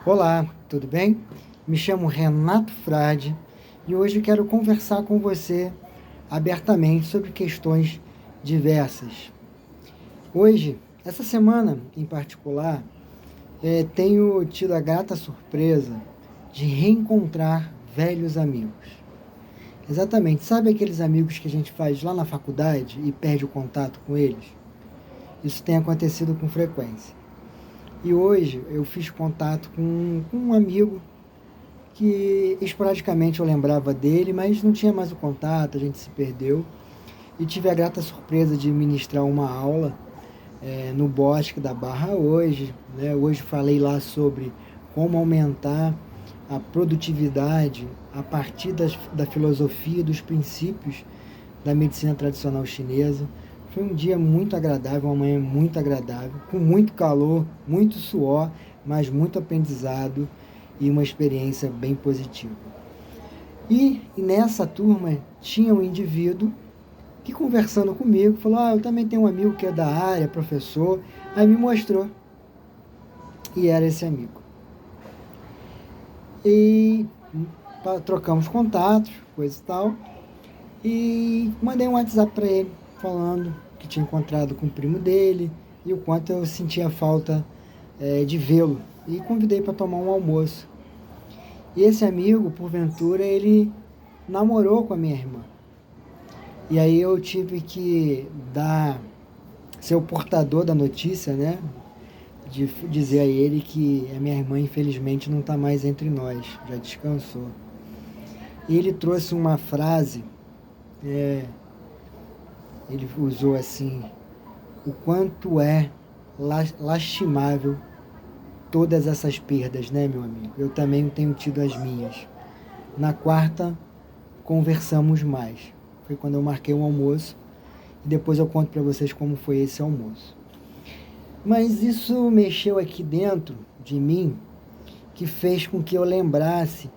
Olá, tudo bem? Me chamo Renato Frade e hoje quero conversar com você abertamente sobre questões diversas. Hoje, essa semana em particular, tenho tido a grata surpresa de reencontrar velhos amigos. Exatamente, sabe aqueles amigos que a gente faz lá na faculdade e perde o contato com eles? Isso tem acontecido com frequência. E hoje eu fiz contato com um amigo que esporadicamente eu lembrava dele, mas não tinha mais o contato, a gente se perdeu. E tive a grata surpresa de ministrar uma aula no Bosque da Barra hoje. Né? Hoje falei lá sobre como aumentar a produtividade a partir da filosofia e dos princípios da medicina tradicional chinesa. Foi um dia muito agradável, uma manhã muito agradável, com muito calor, muito suor, mas muito aprendizado e uma experiência bem positiva. E nessa turma tinha um indivíduo que, conversando comigo, falou: eu também tenho um amigo que é da área, professor. Aí me mostrou. E era esse amigo. E trocamos contatos, coisa e tal. E mandei um WhatsApp para ele, falando que tinha encontrado com o primo dele e o quanto eu sentia falta de vê-lo. E convidei para tomar um almoço. E esse amigo, porventura, ele namorou com a minha irmã. E aí eu tive que ser o portador da notícia, né? De dizer a ele que a minha irmã, infelizmente, não está mais entre nós, já descansou. E ele trouxe uma frase, ele usou assim: o quanto é lastimável todas essas perdas, né, meu amigo? Eu também tenho tido as minhas. Na quarta, conversamos mais. Foi quando eu marquei um almoço. E depois eu conto para vocês como foi esse almoço. Mas isso mexeu aqui dentro de mim, que fez com que eu lembrasse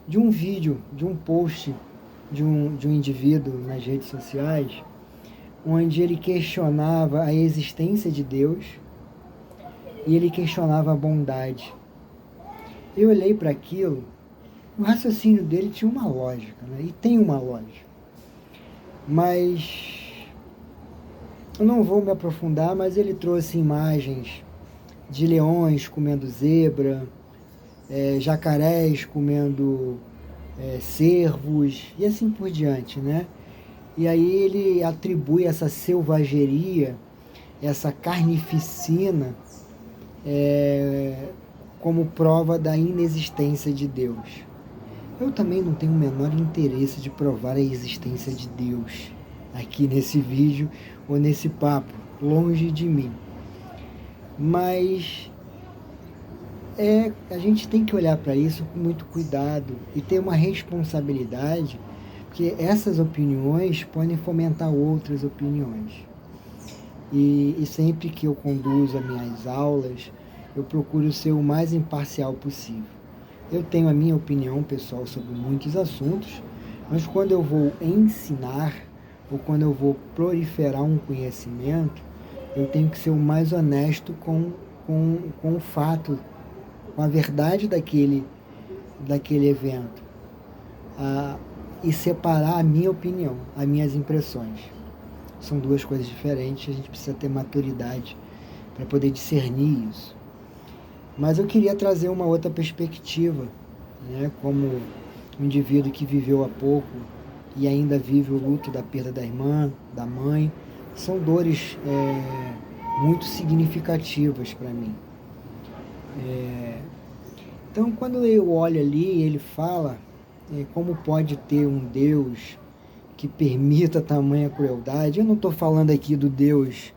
de um vídeo, de um post de um indivíduo nas redes sociais, onde ele questionava a existência de Deus e ele questionava a bondade. Eu olhei para aquilo, o raciocínio dele tinha uma lógica, né? E tem uma lógica. Mas eu não vou me aprofundar, mas ele trouxe imagens de leões comendo zebra, jacarés comendo cervos e assim por diante, né? E aí ele atribui essa selvageria, essa carnificina, como prova da inexistência de Deus. Eu também não tenho o menor interesse de provar a existência de Deus aqui nesse vídeo ou nesse papo, longe de mim. Mas a gente tem que olhar para isso com muito cuidado e ter uma responsabilidade, porque essas opiniões podem fomentar outras opiniões. E sempre que eu conduzo as minhas aulas, eu procuro ser o mais imparcial possível. Eu tenho a minha opinião pessoal sobre muitos assuntos, mas quando eu vou ensinar ou quando eu vou proliferar um conhecimento, eu tenho que ser o mais honesto com o fato, com a verdade daquele evento, e separar a minha opinião, as minhas impressões. São duas coisas diferentes, a gente precisa ter maturidade para poder discernir isso. Mas eu queria trazer uma outra perspectiva, né, como um indivíduo que viveu há pouco e ainda vive o luto da perda da irmã, da mãe. São dores muito significativas para mim. Então, quando eu olho ali, ele fala como pode ter um Deus que permita tamanha crueldade. Eu não estou falando aqui do Deus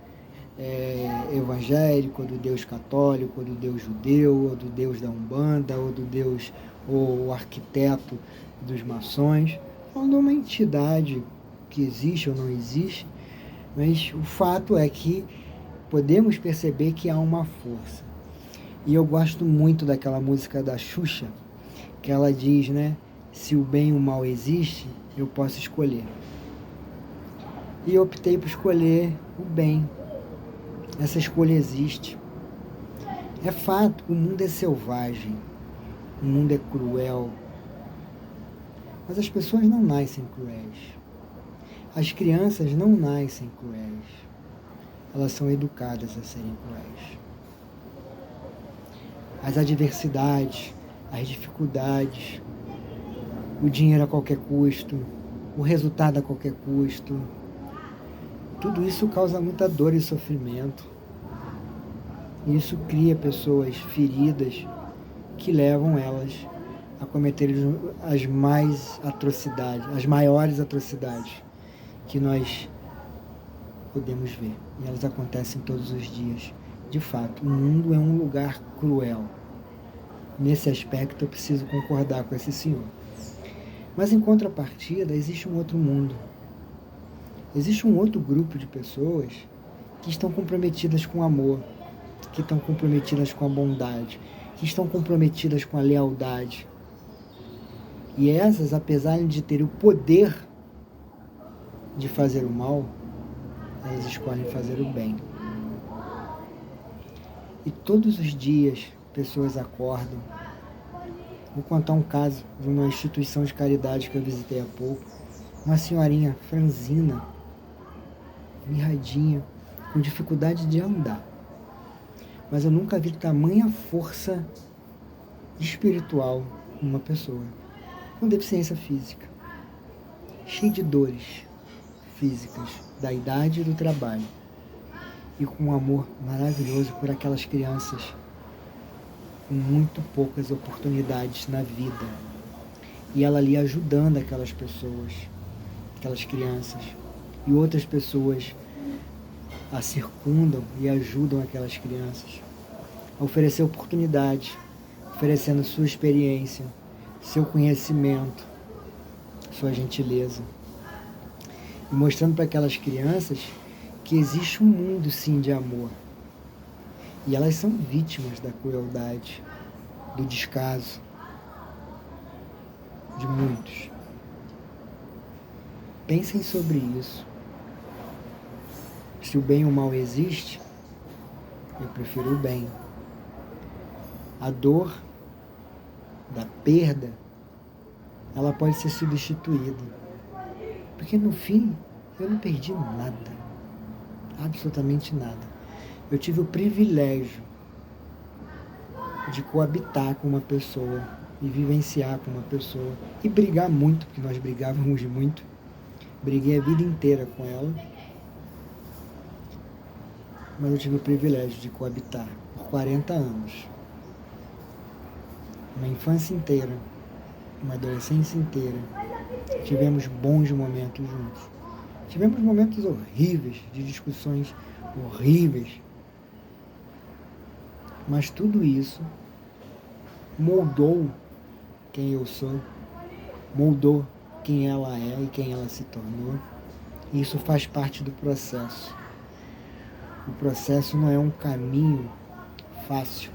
evangélico, ou do Deus católico, ou do Deus judeu, ou do Deus da Umbanda, ou do Deus, ou o arquiteto dos maçons. Falando de uma entidade que existe ou não existe, mas o fato é que podemos perceber que há uma força. E eu gosto muito daquela música da Xuxa, que ela diz, né? Se o bem e o mal existe, eu posso escolher. E eu optei por escolher o bem. Essa escolha existe. É fato, o mundo é selvagem. O mundo é cruel. Mas as pessoas não nascem cruéis. As crianças não nascem cruéis. Elas são educadas a serem cruéis. As adversidades, as dificuldades, o dinheiro a qualquer custo, o resultado a qualquer custo, tudo isso causa muita dor e sofrimento. E isso cria pessoas feridas que levam elas a cometer as maiores atrocidades que nós podemos ver. E elas acontecem todos os dias. De fato, o mundo é um lugar cruel. Nesse aspecto eu preciso concordar com esse senhor. Mas em contrapartida, existe um outro mundo. Existe um outro grupo de pessoas que estão comprometidas com o amor, que estão comprometidas com a bondade, que estão comprometidas com a lealdade. E essas, apesar de terem o poder de fazer o mal, elas escolhem fazer o bem. E todos os dias pessoas acordam. Vou contar um caso de uma instituição de caridade que eu visitei há pouco. Uma senhorinha franzina, mirradinha, com dificuldade de andar. Mas eu nunca vi tamanha força espiritual numa pessoa com deficiência física, cheia de dores físicas, da idade e do trabalho, e com um amor maravilhoso por aquelas crianças com muito poucas oportunidades na vida. E ela ali ajudando aquelas pessoas, aquelas crianças, e outras pessoas a circundam e ajudam aquelas crianças a oferecer oportunidades, oferecendo sua experiência, seu conhecimento, sua gentileza, e mostrando para aquelas crianças que existe um mundo sim de amor. E elas são vítimas da crueldade, do descaso de muitos. Pensem sobre isso. Se o bem e o mal existe, eu prefiro o bem. A dor da perda, ela pode ser substituída. Porque no fim, eu não perdi nada. Absolutamente nada. Eu tive o privilégio de coabitar com uma pessoa e vivenciar com uma pessoa e brigar muito, porque nós brigávamos muito. Briguei a vida inteira com ela. Mas eu tive o privilégio de coabitar por 40 anos. Uma infância inteira, uma adolescência inteira. Tivemos bons momentos juntos. Tivemos momentos horríveis, de discussões horríveis. Mas tudo isso moldou quem eu sou, moldou quem ela é e quem ela se tornou. E isso faz parte do processo. O processo não é um caminho fácil.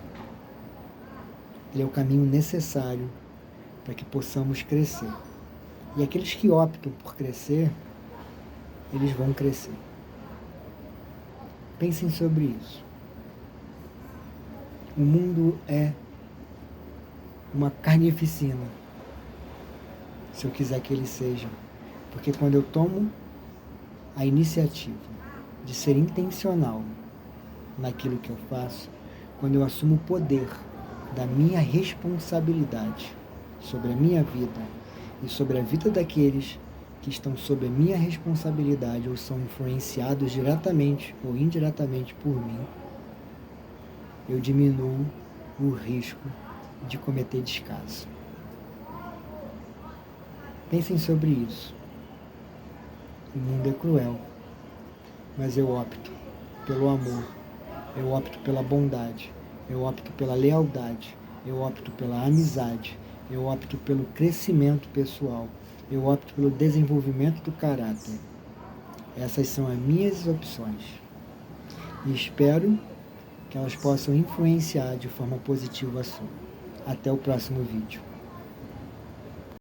Ele é o caminho necessário para que possamos crescer. E aqueles que optam por crescer, eles vão crescer. Pensem sobre isso. O mundo é uma carnificina, se eu quiser que ele seja. Porque quando eu tomo a iniciativa de ser intencional naquilo que eu faço, quando eu assumo o poder da minha responsabilidade sobre a minha vida e sobre a vida daqueles que estão sob a minha responsabilidade ou são influenciados diretamente ou indiretamente por mim, eu diminuo o risco de cometer descaso. Pensem sobre isso. O mundo é cruel, mas eu opto pelo amor, eu opto pela bondade, eu opto pela lealdade, eu opto pela amizade, eu opto pelo crescimento pessoal, eu opto pelo desenvolvimento do caráter. Essas são as minhas opções. E espero que elas possam influenciar de forma positiva a sua. Até o próximo vídeo.